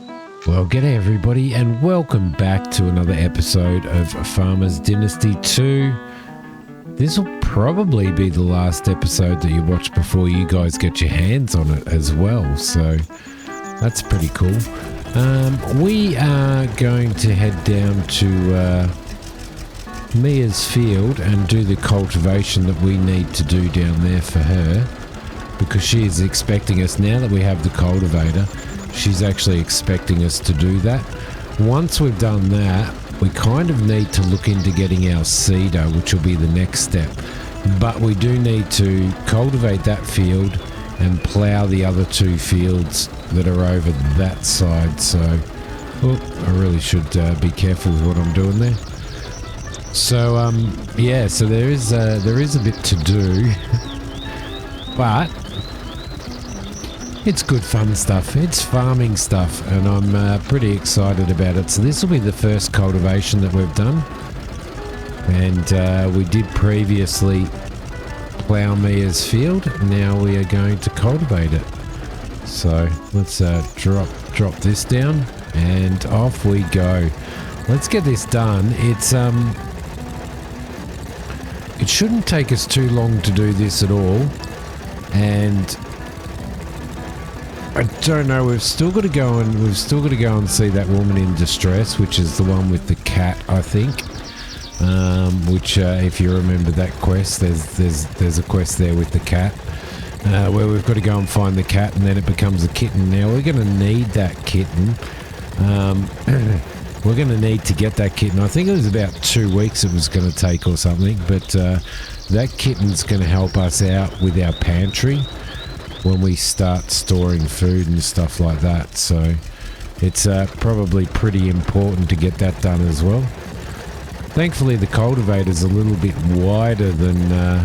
Well, g'day everybody, and welcome back to another episode of Farmers Dynasty 2. This will probably be the last episode that you watch before you guys get your hands on it as well, so that's pretty cool. We are going to head down to Mia's field and do the cultivation that we need to do down there for her, because she is expecting us, now that we have the cultivator, she's actually expecting us to do that. Once we've done that, we kind of need to look into getting our seeder, which will be the next step. But we do need to cultivate that field and plough the other two fields that are over that side. So, I really should be careful with what I'm doing there. So, yeah, so there is a bit to do, but it's good fun stuff. It's farming stuff, and I'm pretty excited about it. So this will be the first cultivation that we've done, and we did previously plough Mia's field. Now we are going to cultivate it. So let's drop this down, and off we go. Let's get this done. It shouldn't take us too long to do this at all, and I don't know, we've still got to go and see that woman in distress, which is the one with the cat, I think. Which, if you remember that quest, there's a quest there with the cat, where we've got to go and find the cat, and then it becomes a kitten. Now we're going to need that kitten. We're going to need to get that kitten. I think it was about 2 weeks it was going to take or something, but that kitten's going to help us out with our pantry when we start storing food and stuff like that. So it's probably pretty important to get that done as well. Thankfully the cultivator's a little bit wider than the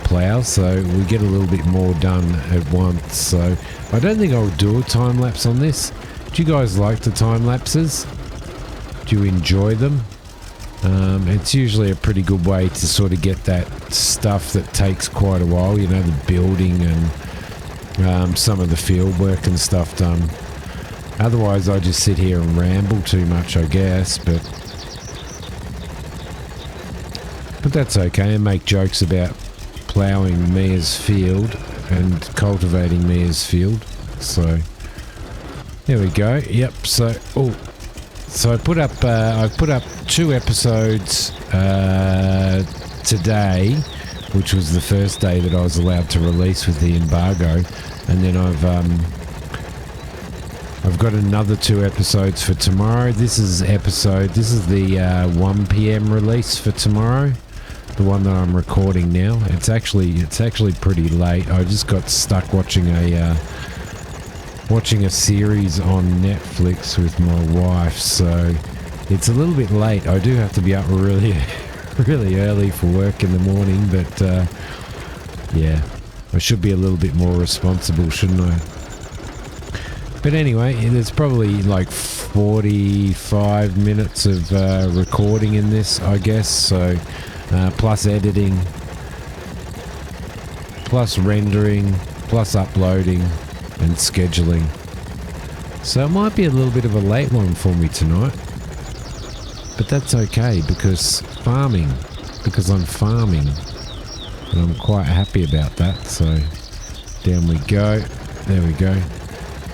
plough, so we get a little bit more done at once. So I don't think I'll do a time lapse on this. Do you guys like the time lapses? Do you enjoy them? It's usually a pretty good way to sort of get that stuff that takes quite a while, you know, the building and some of the field work and stuff done. Otherwise I just sit here and ramble too much, I guess, but that's okay, and make jokes about ploughing Mia's field and cultivating Mia's field. So there we go. Yep. So I put up 2 episodes today, which was the first day that I was allowed to release with the embargo, and then I've got another 2 episodes for tomorrow. This is the 1 p.m. release for tomorrow, the one that I'm recording now. It's actually pretty late. I just got stuck watching a series on Netflix with my wife, so it's a little bit late. I do have to be up really early for work in the morning, but yeah, I should be a little bit more responsible, shouldn't I? But anyway, there's probably like 45 minutes of recording in this, I guess, so plus editing, plus rendering, plus uploading and scheduling. So it might be a little bit of a late one for me tonight, but that's okay, because I'm farming, and I'm quite happy about that. So down we go. There we go.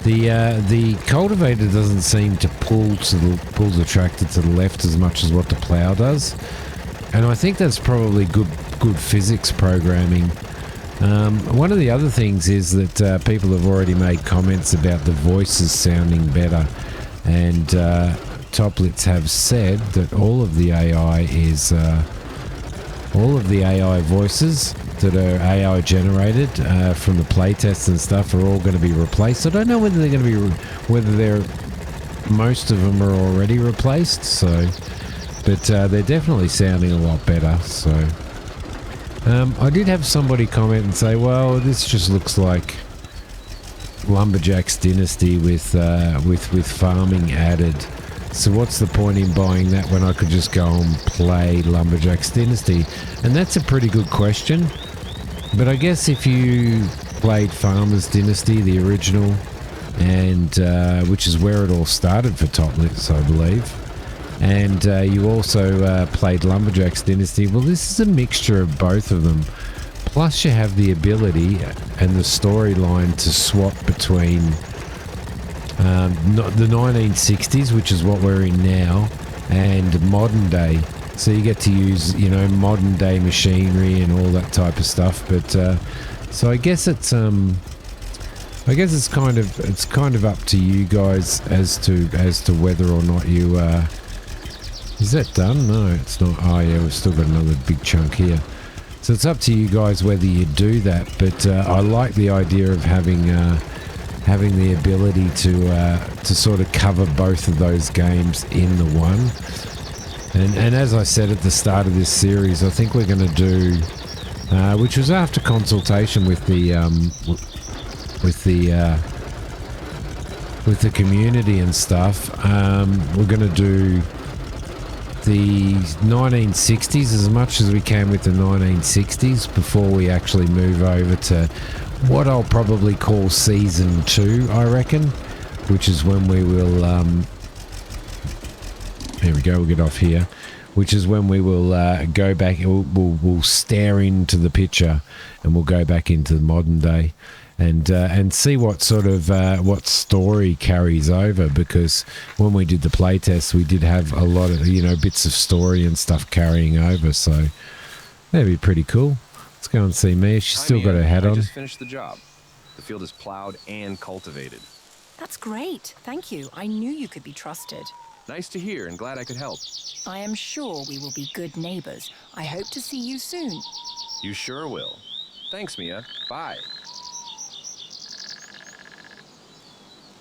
The cultivator doesn't seem to pull the tractor to the left as much as what the plough does, and I think that's probably good physics programming. One of the other things is that people have already made comments about the voices sounding better, and Toplitz have said that all of the AI voices that are AI generated from the playtests and stuff are all going to be replaced. I don't know whether most of them are already replaced, so, but they're definitely sounding a lot better. So I did have somebody comment and say, well, this just looks like Lumberjack's Dynasty with farming added. So what's the point in buying that when I could just go and play Lumberjack's Dynasty? And that's a pretty good question. But I guess if you played Farmers Dynasty, the original, and which is where it all started for Topless, I believe. And you also played Lumberjack's Dynasty. Well, this is a mixture of both of them. Plus, you have the ability and the storyline to swap between the 1960s, which is what we're in now, and modern day. So you get to use, you know, modern day machinery and all that type of stuff. But so I guess it's kind of up to you guys as to whether or not you. Is that done? No, it's not. Oh yeah, we've still got another big chunk here. So it's up to you guys whether you do that. But I like the idea of having the ability to sort of cover both of those games in the one. And as I said at the start of this series, I think we're going to do, which was after consultation with the community and stuff. We're going to do the 1960s as much as we can with the 1960s before we actually move over to what I'll probably call season 2, I reckon, which is when we will there we go, we'll get off here, which is when we will go back, we'll stare into the picture and we'll go back into the modern day and see what sort of what story carries over, because when we did the playtest we did have a lot of, you know, bits of story and stuff carrying over, so that'd be pretty cool. Let's go and see Mia. She's still got her hat on. I just finished the job. The field is plowed and cultivated. That's great. Thank you. I knew you could be trusted. Nice to hear and glad I could help. I am sure we will be good neighbors. I hope to see you soon. You sure will. Thanks, Mia. Bye.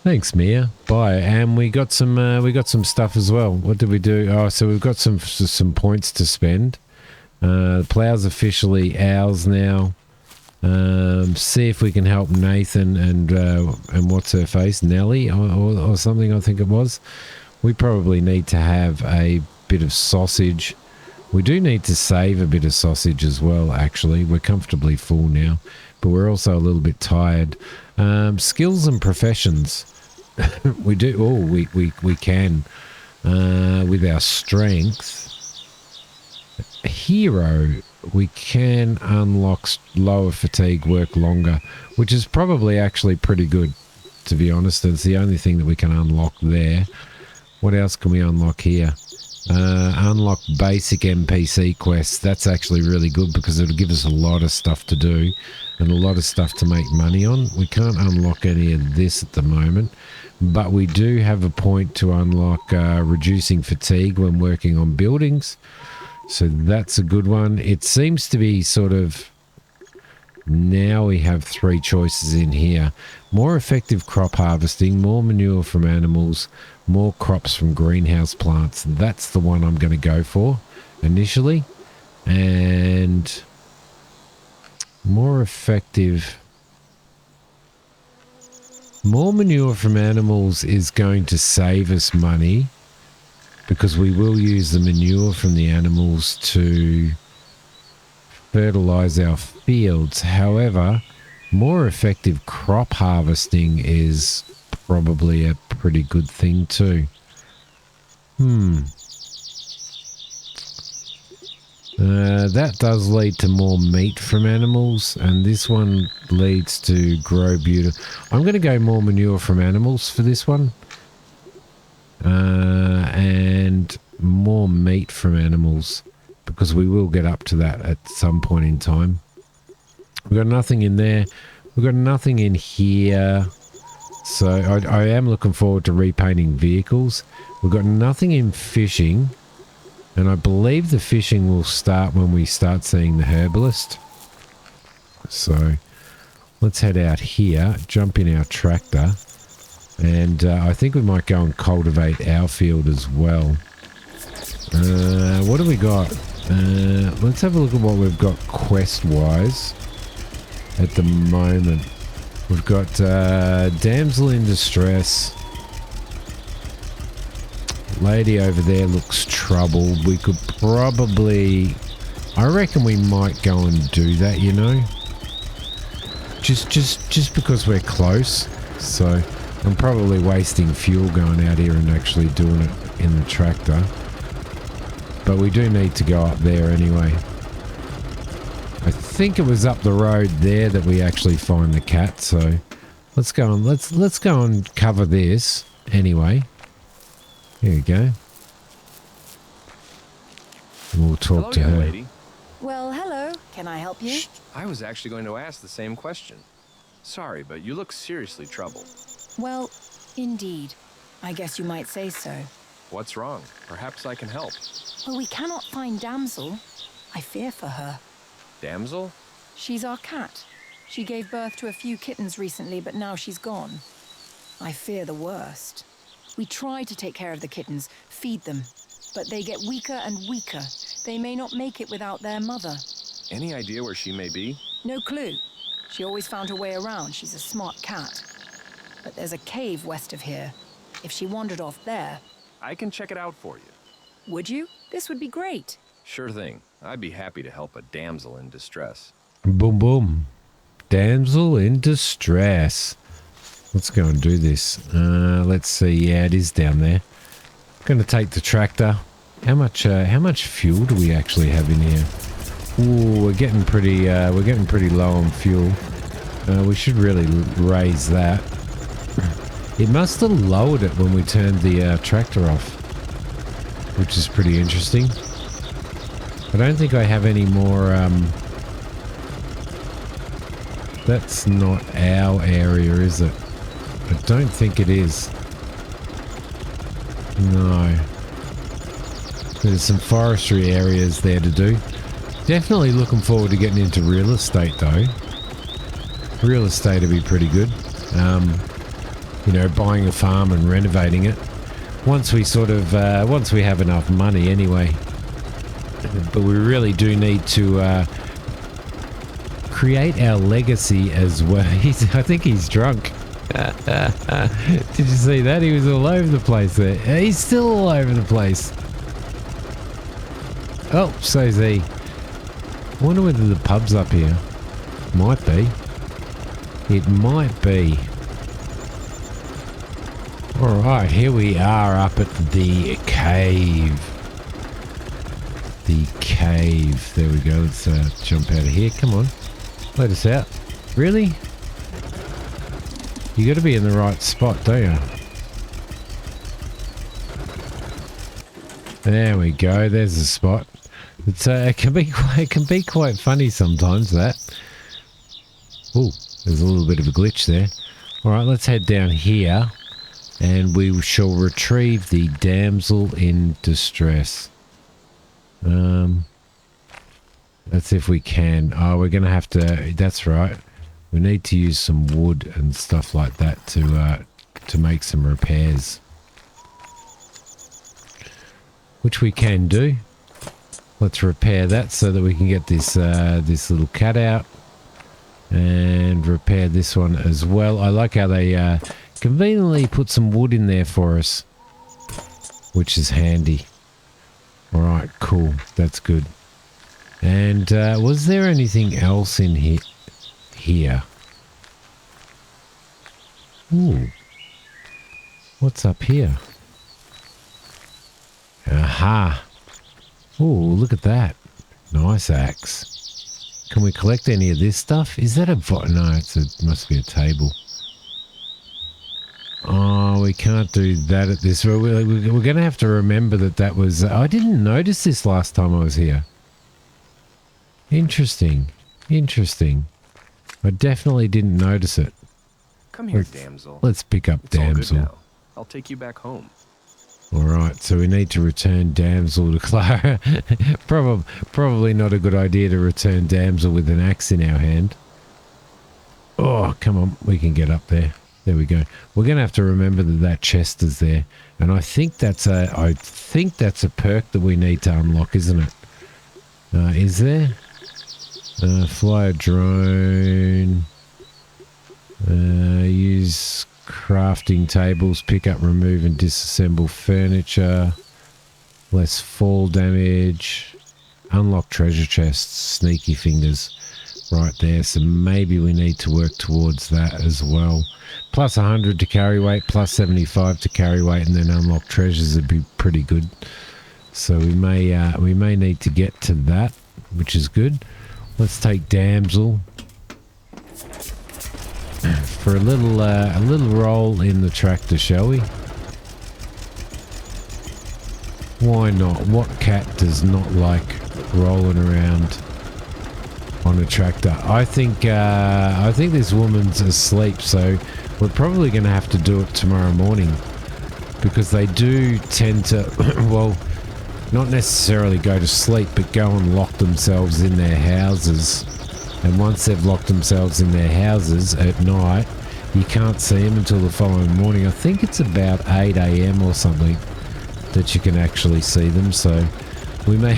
Thanks, Mia. Bye. And we got some stuff as well. What did we do? Oh, so we've got some points to spend. The plow's officially ours now. See if we can help Nathan and what's her face, Nellie or something, I think it was. We probably need to have a bit of sausage. We do need to save a bit of sausage as well, actually. We're comfortably full now, but we're also a little bit tired. Skills and professions. We do. Oh, we can. With our strength. Hero, we can unlock lower fatigue, work longer, which is probably actually pretty good, to be honest. It's the only thing that we can unlock there. What else can we unlock here? Unlock basic NPC quests. That's actually really good because it'll give us a lot of stuff to do and a lot of stuff to make money on. We can't unlock any of this at the moment, but we do have a point to unlock reducing fatigue when working on buildings. So that's a good one. It seems to be sort of, now we have 3 choices in here. More effective crop harvesting, more manure from animals, more crops from greenhouse plants. That's the one I'm going to go for initially. And more effective. More manure from animals is going to save us money because we will use the manure from the animals to fertilize our fields. However, more effective crop harvesting is probably a pretty good thing too. That does lead to more meat from animals, and this one leads to grow beautiful. I'm going to go more manure from animals for this one. And more meat from animals, because we will get up to that at some point in time. We've got nothing in there. We've got nothing in here. So I am looking forward to repainting vehicles. We've got nothing in fishing. And I believe the fishing will start when we start seeing the herbalist. So let's head out here, jump in our tractor. And I think we might go and cultivate our field as well. What do we got? Let's have a look at what we've got quest-wise at the moment. We've got Damsel in Distress. Lady over there looks troubled. We could probably... I reckon we might go and do that, you know? Just because we're close. So I'm probably wasting fuel going out here and actually doing it in the tractor. But we do need to go up there anyway. I think it was up the road there that we actually find the cat, so let's go on. Let's go and cover this anyway. Here we go. And we'll talk to young her. lady. Well, hello. Can I help you? Shh, I was actually going to ask the same question. Sorry, but you look seriously troubled. Well, indeed. I guess you might say so. What's wrong? Perhaps I can help. Well, we cannot find Damsel. I fear for her. Damsel? She's our cat. She gave birth to a few kittens recently, but now she's gone. I fear the worst. We try to take care of the kittens, feed them, but they get weaker and weaker. They may not make it without their mother. Any idea where she may be? No clue. She always found her way around. She's a smart cat. But there's a cave west of here. If she wandered off there... I can check it out for you. Would you? This would be great. Sure thing. I'd be happy to help a damsel in distress. Boom, boom. Damsel in distress. Let's go and do this. Let's see. Yeah, it is down there. Going to take the tractor. How much fuel do we actually have in here? Ooh, we're getting pretty low on fuel. We should really raise that. It must have lowered it when we turned the tractor off, which is pretty interesting. I don't think I have any more. That's not our area, is it? I don't think it is. No. There's some forestry areas there to do. Definitely looking forward to getting into real estate though. Real estate would be pretty good. You know, buying a farm and renovating it. Once we once we have enough money anyway. But we really do need to create our legacy as well. I think he's drunk. Did you see that? He was all over the place there. He's still all over the place. Oh, so's he. I wonder whether the pub's up here. Might be. It might be. Alright, here we are up at the cave. The cave. There we go. Let's jump out of here. Come on. Let us out. Really? You got to be in the right spot, don't you? There we go. There's the spot. It's it can be quite funny sometimes, that. Oh, there's a little bit of a glitch there. All right, let's head down here, and we shall retrieve the damsel in distress. That's if we can. Oh, we're gonna have to. That's right. We need to use some wood and stuff like that to make some repairs, which we can do. Let's repair that so that we can get this this little cat out, and repair this one as well. I like how they conveniently put some wood in there for us, which is handy. All right, cool. That's good. And was there anything else in here? Ooh. What's up here? Aha. Ooh, look at that. Nice axe. Can we collect any of this stuff? Is that a... No, it must be a table. Oh, we can't do that at this. We're going to have to remember that was... I didn't notice this last time I was here. Interesting. Interesting. I definitely didn't notice it. Come here, damsel. Let's pick up It's all good damsel. now. I'll take you back home. Alright, so we need to return damsel to Clara. Probably not a good idea to return damsel with an axe in our hand. Oh, come on. We can get up there. There we go. We're going to have to remember that chest is there. And I think that's a perk that we need to unlock, isn't it? Is there? Fly a drone. Use crafting tables, pick up, remove and disassemble furniture. Less fall damage. Unlock treasure chests, sneaky fingers. right there, so maybe we need to work towards that as well. Plus 100 to carry weight, plus 75 to carry weight, and then unlock treasures would be pretty good. So we may need to get to that, which is good. Let's take Damsel for a little roll in the tractor, shall we? Why not? What cat does not like rolling around on a tractor? I think this woman's asleep, so we're probably going to have to do it tomorrow morning, because they do tend to, well, not necessarily go to sleep, but go and lock themselves in their houses. And once they've locked themselves in their houses at night, you can't see them until the following morning. I think it's about 8 a.m. or something that you can actually see them. So we may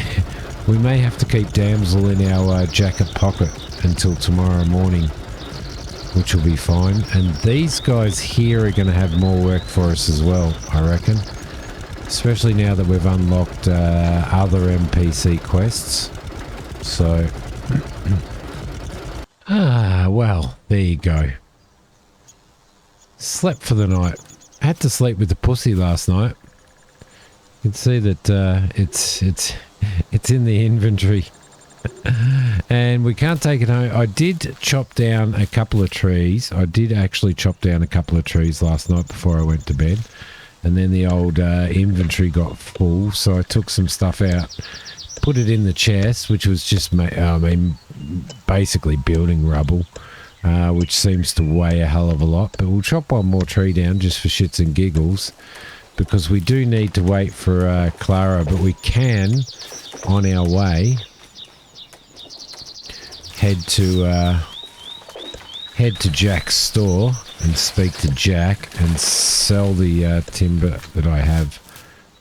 have to keep Damsel in our jacket pocket until tomorrow morning, which will be fine. And these guys here are going to have more work for us as well, I reckon. Especially now that we've unlocked other NPC quests. So, well, there you go. Slept for the night. Had to sleep with the pussy last night. You can see that it's in the inventory. And we can't take it home. I did chop down a couple of trees. I did actually chop down a couple of trees last night before I went to bed. And then the old inventory got full, so I took some stuff out, put it in the chest, which was just, basically building rubble, which seems to weigh a hell of a lot. But we'll chop one more tree down just for shits and giggles, because we do need to wait for Clara, but we can, on our way, head to Jack's store and speak to Jack and sell the timber that I have.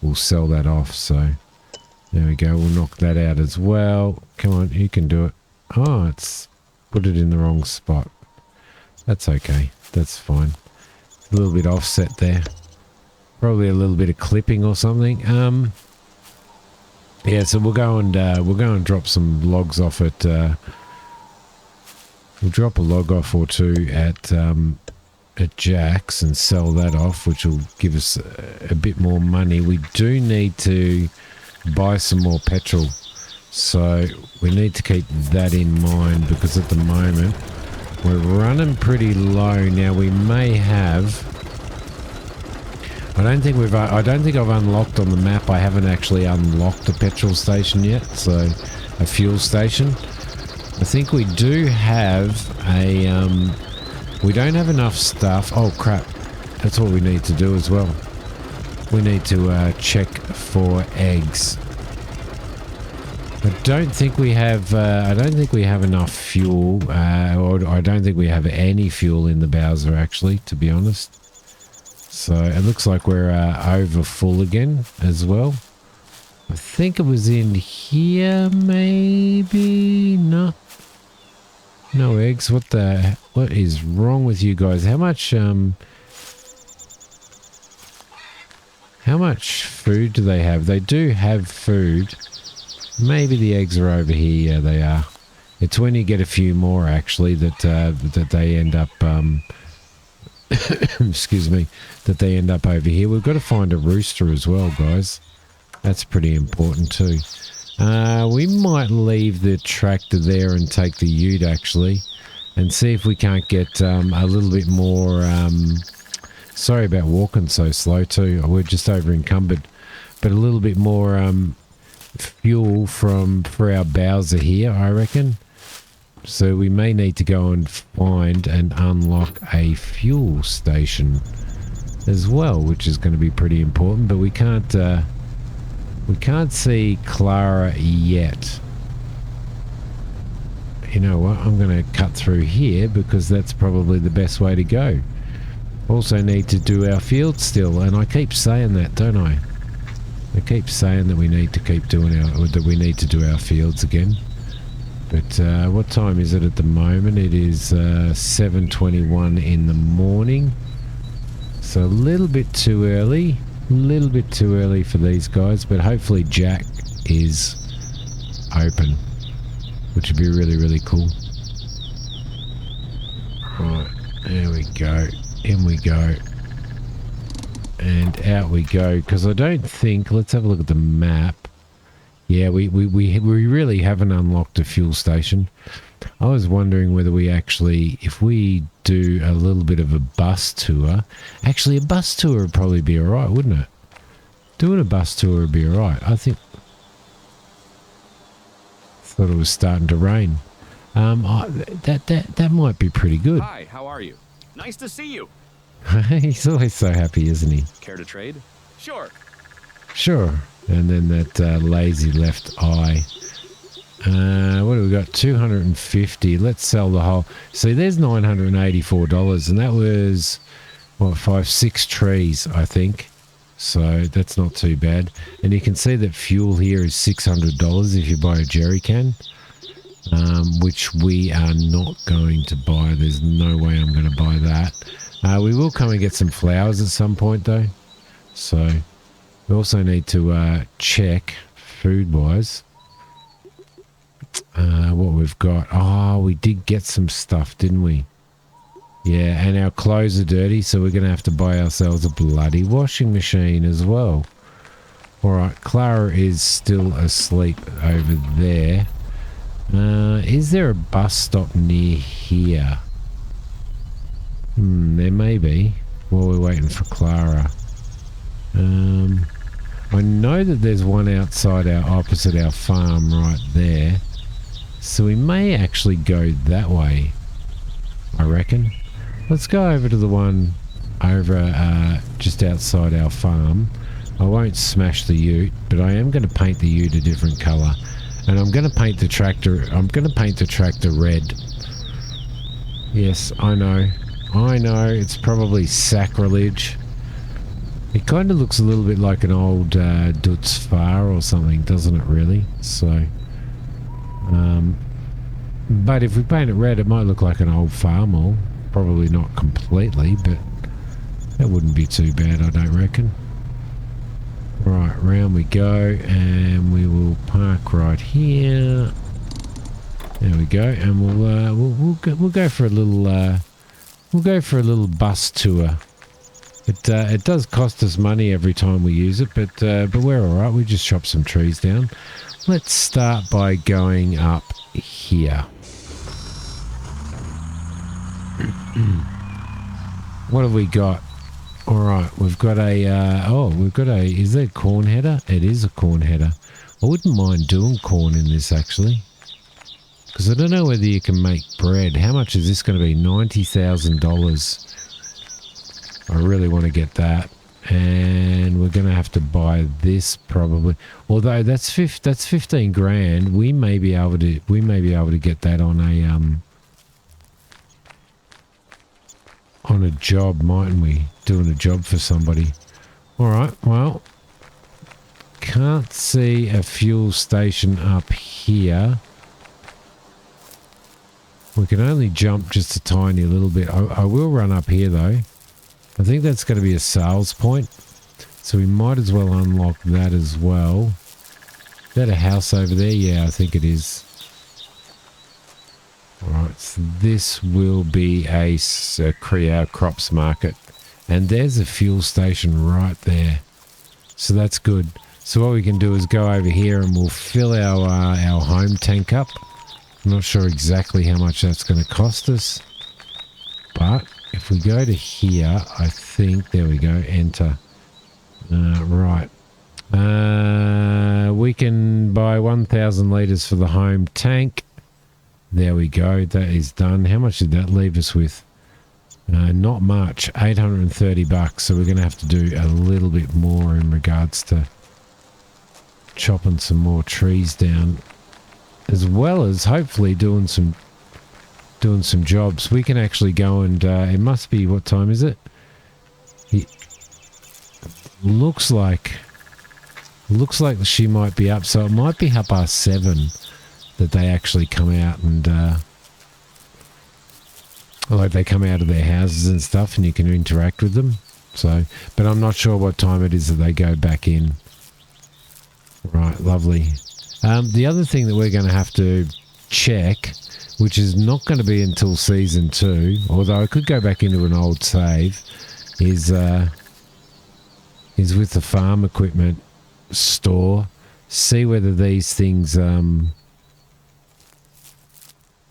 We'll sell that off, so there we go. We'll knock that out as well. Come on, you can do it. Oh, it's put it in the wrong spot. That's okay. That's fine. A little bit offset there. Probably a little bit of clipping or something. Yeah, so we'll go and drop some logs off at we'll drop a log off or two at Jack's and sell that off, which will give us a bit more money. We do need to buy some more petrol, so we need to keep that in mind, because at the moment we're running pretty low. Now we may have, I don't think I've unlocked on the map. I haven't actually unlocked a petrol station yet, so a fuel station. I think we do have a, we don't have enough stuff. Oh crap, that's what we need to do as well. We need to check for eggs. I don't think we have enough fuel, or I don't think we have any fuel in the Bowser, actually, to be honest. So it looks like we're over full again as well. I think it was in here, maybe. No eggs. What is wrong with you guys? How much food do they have? They do have food. Maybe the eggs are over here. Yeah, they are. It's when you get a few more, actually, that they end up excuse me, that they end up over here. We've got to find a rooster as well, guys. That's pretty important too. We might leave the tractor there and take the ute, actually, and see if we can't get a little bit more, sorry about walking so slow too, we're just over encumbered, but a little bit more fuel for our Bowser here, I reckon. So we may need to go and find and unlock a fuel station as well, which is going to be pretty important, but we can't see Clara yet. You know what? I'm going to cut through here because that's probably the best way to go. Also need to do our field still, and I keep saying that, don't I? I keep saying that we need to keep doing to do our fields again. But what time is it at the moment? It is 7:21 in the morning. So a little bit too early. A little bit too early for these guys, but hopefully Jack is open, which would be really, really cool. Right, there we go. In we go. And out we go. Because I don't think... Let's have a look at the map. Yeah, we really haven't unlocked a fuel station. I was wondering whether we actually... If we do a little bit of a bus tour... Actually, a bus tour would probably be alright, wouldn't it? Doing a bus tour would be alright. I think... Thought it was starting to rain. That might be pretty good. Hi, how are you? Nice to see you. He's always so happy, isn't he? Care to trade? Sure. Sure. And then that lazy left eye. What do we got? 250. Let's sell the whole. See, there's $984, and that was what, 6 trees, I think. So that's not too bad. And you can see that fuel here is $600 if you buy a jerry can. Which we are not going to buy. There's no way I'm going to buy that. We will come and get some flowers at some point though. So we also need to check food-wise what we've got. Oh, we did get some stuff, didn't we? Yeah, and our clothes are dirty, so we're going to have to buy ourselves a bloody washing machine as well. Alright, Clara is still asleep over there. Is there a bus stop near here? There may be, while we're waiting for Clara. I know that there's one outside opposite our farm right there. So we may actually go that way, I reckon. Let's go over to the one over just outside our farm. I won't smash the ute, but I am going to paint the ute a different colour. And I'm going to paint the tractor. I'm going to paint the tractor red. Yes, I know. I know. It's probably sacrilege. It kind of looks a little bit like an old Dutz Far or something, doesn't it? Really. So, but if we paint it red, it might look like an old farm. Probably not completely, but that wouldn't be too bad, I don't reckon. Right, round we go, and we will park right here. There we go, and we'll go for a little bus tour. It does cost us money every time we use it, but we're all right. We just chop some trees down. Let's start by going up here. What have we got? All right, we've got a, is that a corn header? It is a corn header. I wouldn't mind doing corn in this, actually. Because I don't know whether you can make bread. How much is this going to be? $90,000. I really want to get that. And we're going to have to buy this, probably. Although that's 15 grand. We may be able to get that on a job, mightn't we? Doing a job for somebody. Alright, well, can't see a fuel station up here. We can only jump just a tiny little bit. I will run up here though. I think that's going to be a sales point, so we might as well unlock that as well. Is that a house over there? Yeah, I think it is. Alright, so this will be a crops market. And there's a fuel station right there. So that's good. So what we can do is go over here and we'll fill our home tank up. I'm not sure exactly how much that's going to cost us. But if we go to here, I think, there we go, enter. Right. We can buy 1,000 litres for the home tank. There we go. That is done. How much did that leave us with? Not much. $830. So we're going to have to do a little bit more in regards to chopping some more trees down, as well as hopefully doing some jobs. We can actually go and it must be, what time is it? It looks like she might be up, so it might be 7:30 that they actually come out and like they come out of their houses and stuff, and you can interact with them. So, but I'm not sure what time it is that they go back in. Right, lovely. The other thing that we're going to have to check, which is not going to be until season 2, although I could go back into an old save, is with the farm equipment store. See whether these things, they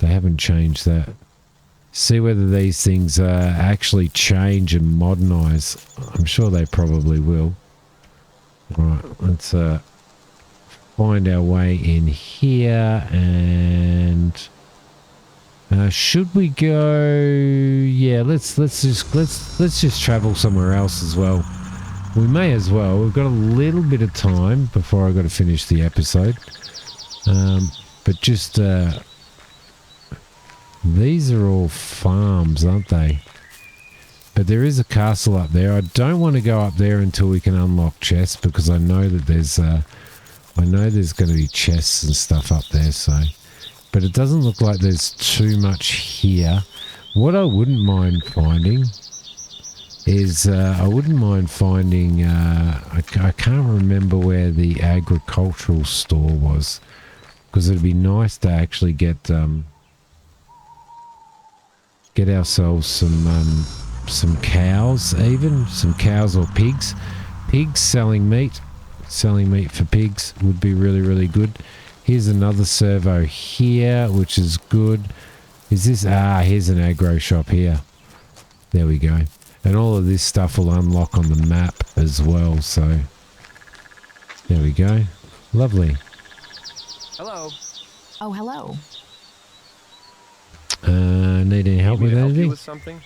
haven't changed that. See whether these things actually change and modernize. I'm sure they probably will. Alright, let's find our way in here, and should we go? Yeah, let's just travel somewhere else as well. We may as well. We've got a little bit of time before I got to finish the episode. But just these are all farms, aren't they? But there is a castle up there. I don't want to go up there until we can unlock chests, because I know that there's going to be chests and stuff up there. So, but it doesn't look like there's too much here. What I wouldn't mind finding is I can't remember where the agricultural store was, because it'd be nice to actually get ourselves some cows, even some cows or pigs. Pigs selling meat for pigs would be really, really good. Here's another servo here, which is good. Is this? Here's an agro shop here. There we go. And all of this stuff will unlock on the map as well. So there we go. Lovely. Hello. Oh, hello. Need any help with Help anything? you with something?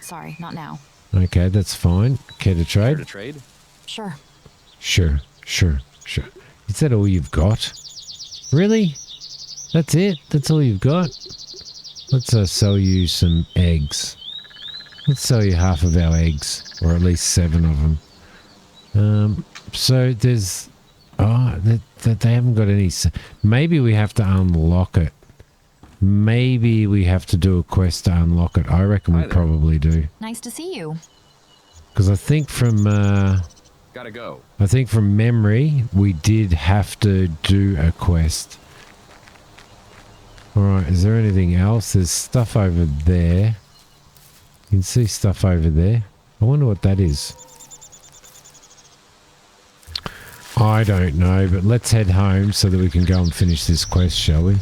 Sorry, not now. Okay, that's fine. Care to Care trade? to trade? Sure. Sure. Is that all you've got? Really? That's it? That's all you've got? Let's sell you some eggs. Let's sell you half of our eggs, or at least 7 of them. So there's... that they haven't got any... Maybe we have to unlock it. Maybe we have to do a quest to unlock it. I reckon we probably do. Nice to see you. Because I think from... Gotta go. I think from memory, we did have to do a quest. Alright, is there anything else? There's stuff over there. You can see stuff over there. I wonder what that is. I don't know, but let's head home so that we can go and finish this quest, shall we?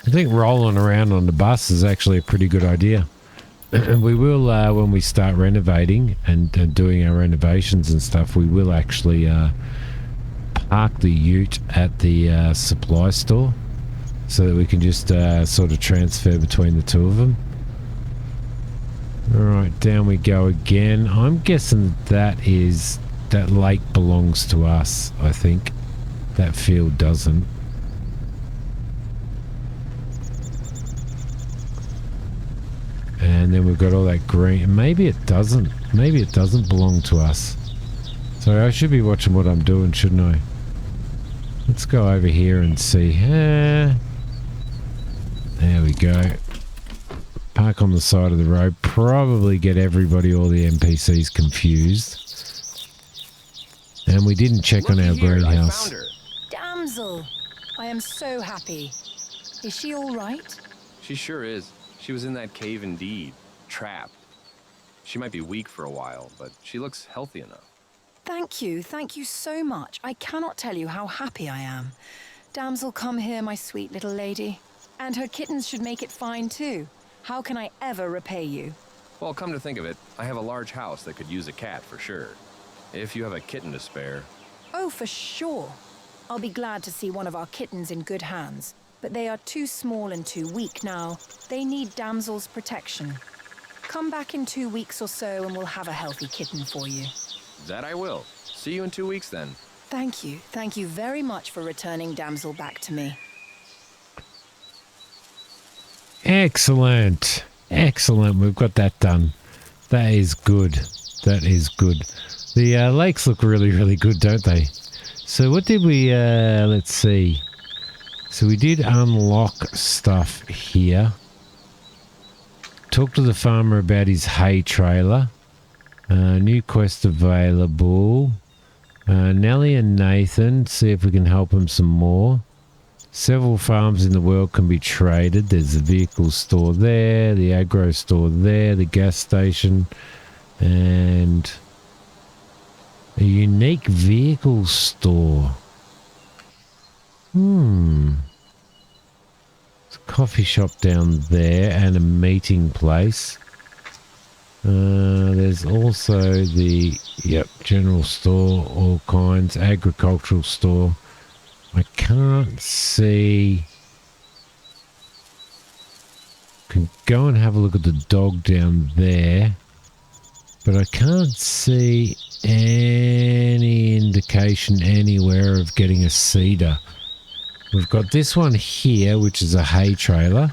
I think rolling around on the bus is actually a pretty good idea. We will, when we start renovating and doing our renovations and stuff, we will actually park the ute at the supply store so that we can just sort of transfer between the two of them. Alright, down we go again. I'm guessing that lake belongs to us, I think. That field doesn't. And then we've got all that green. Maybe it doesn't. Maybe it doesn't belong to us. So I should be watching what I'm doing, shouldn't I? Let's go over here and see. There we go. Park on the side of the road. Probably get everybody, all the NPCs confused. And we didn't check on our greenhouse. I found her. Damsel! I am so happy. Is she all right? She sure is. She was in that cave indeed. Trapped. She might be weak for a while, but she looks healthy enough. Thank you so much. I cannot tell you how happy I am. Damsel, come here, my sweet little lady. And her kittens should make it fine too. How can I ever repay you? Well, come to think of it, I have a large house that could use a cat for sure. If you have a kitten to spare. Oh, for sure. I'll be glad to see one of our kittens in good hands. But they are too small and too weak now. They need Damsel's protection. Come back in 2 weeks or so and we'll have a healthy kitten for you. That I will. See you in 2 weeks then. Thank you. Thank you very much for returning Damsel back to me. Excellent. Excellent. We've got that done. That is good. That is good. The lakes look really, really good, don't they? So what did we... let's see. So we did unlock stuff here. Talk to the farmer about his hay trailer. New quest available. Nellie and Nathan, see if we can help him some more. Several farms in the world can be traded. There's the vehicle store there, the agro store there, the gas station, and a unique vehicle store. There's a coffee shop down there and a meeting place. There's also the, general store, all kinds, agricultural store. I can't see. Can go and have a look at the dog down there, but I can't see any indication anywhere of getting a cedar. We've got this one here, which is a hay trailer,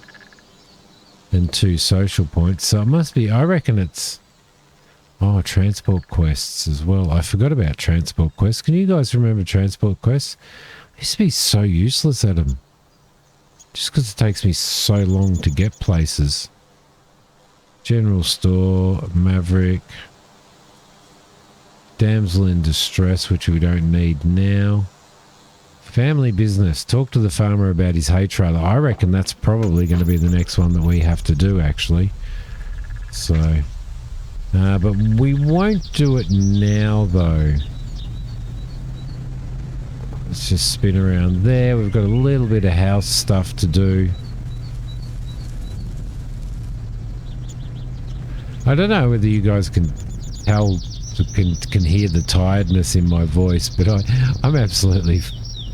and 2 social points. So it must be, I reckon it's, transport quests as well. I forgot about transport quests. Can you guys remember transport quests? I used to be so useless at them. Just because it takes me so long to get places. General store, Maverick. Damsel in distress, which we don't need now. Family business. Talk to the farmer about his hay trailer. I reckon that's probably going to be the next one that we have to do, actually. So, but we won't do it now, though. Let's just spin around there. We've got a little bit of house stuff to do. I don't know whether you guys can tell, can hear the tiredness in my voice, but I'm absolutely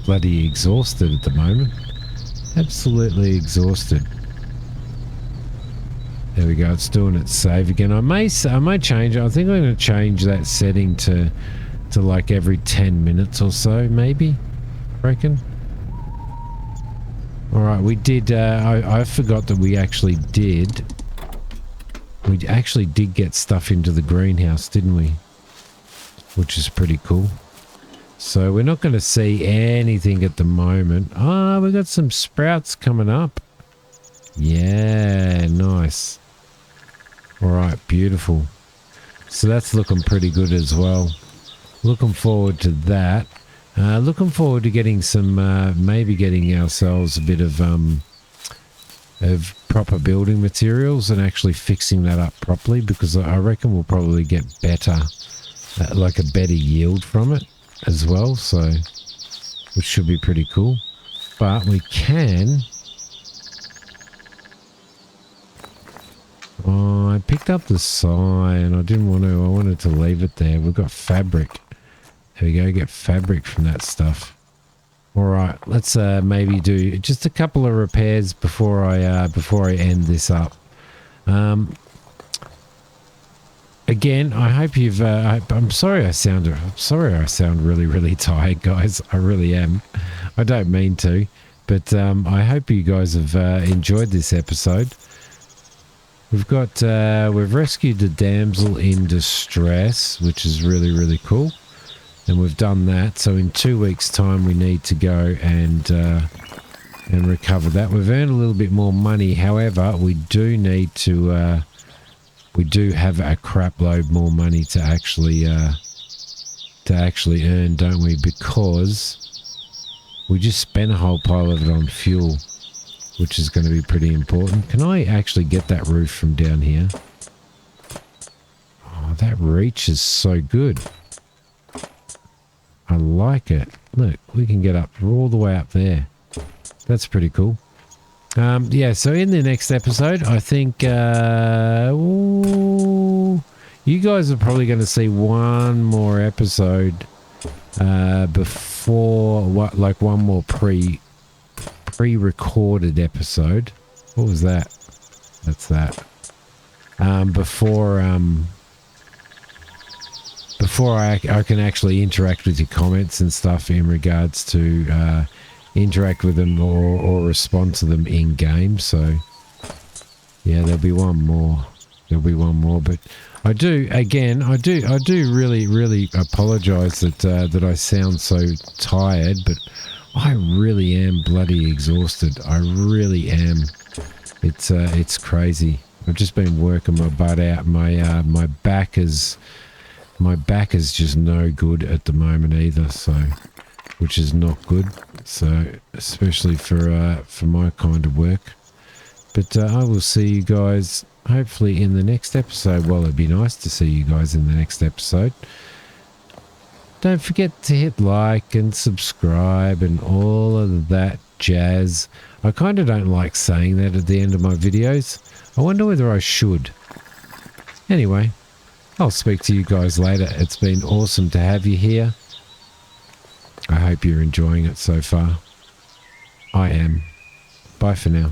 bloody exhausted at the moment. Absolutely exhausted. There we go. It's doing its save again. I may change it. I think I'm going to change that setting to like every 10 minutes or so, maybe. I reckon. All right, we did. I forgot that we actually did. We actually did get stuff into the greenhouse, didn't we? Which is pretty cool. So we're not going to see anything at the moment. We've got some sprouts coming up. Yeah, nice. All right, beautiful. So that's looking pretty good as well. Looking forward to that. Looking forward to getting some, maybe getting ourselves a bit of proper building materials and actually fixing that up properly, because I reckon we'll probably get better, like a better yield from it as well. So, which should be pretty cool. But we can. Oh, I picked up the sign. I didn't want to. I wanted to leave it there. We've got fabric. There we go. Get fabric from that stuff. All right. Let's maybe do just a couple of repairs before I end this up. Again, I hope you've. I'm sorry. I sound really, really tired, guys. I really am. I don't mean to, but I hope you guys have enjoyed this episode. We've rescued the damsel in distress, which is really, really cool. And we've done that. So in 2 weeks' time, we need to go and recover that. We've earned a little bit more money. However, we do need to. We do have a crap load more money to actually earn, don't we? Because we just spent a whole pile of it on fuel, which is going to be pretty important. Can I actually get that roof from down here? Oh, that reach is so good. I like it. Look, we can get up all the way up there. That's pretty cool. Yeah, so in the next episode, I think you guys are probably going to see one more episode before one more pre-recorded episode. What was that? That's that. Before I can actually interact with your comments and stuff in regards to interact with them or respond to them in game. So yeah, there'll be one more. But I do really, really apologize that I sound so tired, but I really am bloody exhausted. I really am. It's crazy. I've just been working my butt out. My back is just no good at the moment either. So which is not good. So, especially for my kind of work. But I will see you guys hopefully in the next episode. Well, it'd be nice to see you guys in the next episode. Don't forget to hit like and subscribe and all of that jazz. I kind of don't like saying that at the end of my videos. I wonder whether I should. Anyway, I'll speak to you guys later. It's been awesome to have you here. I hope you're enjoying it so far. I am. Bye for now.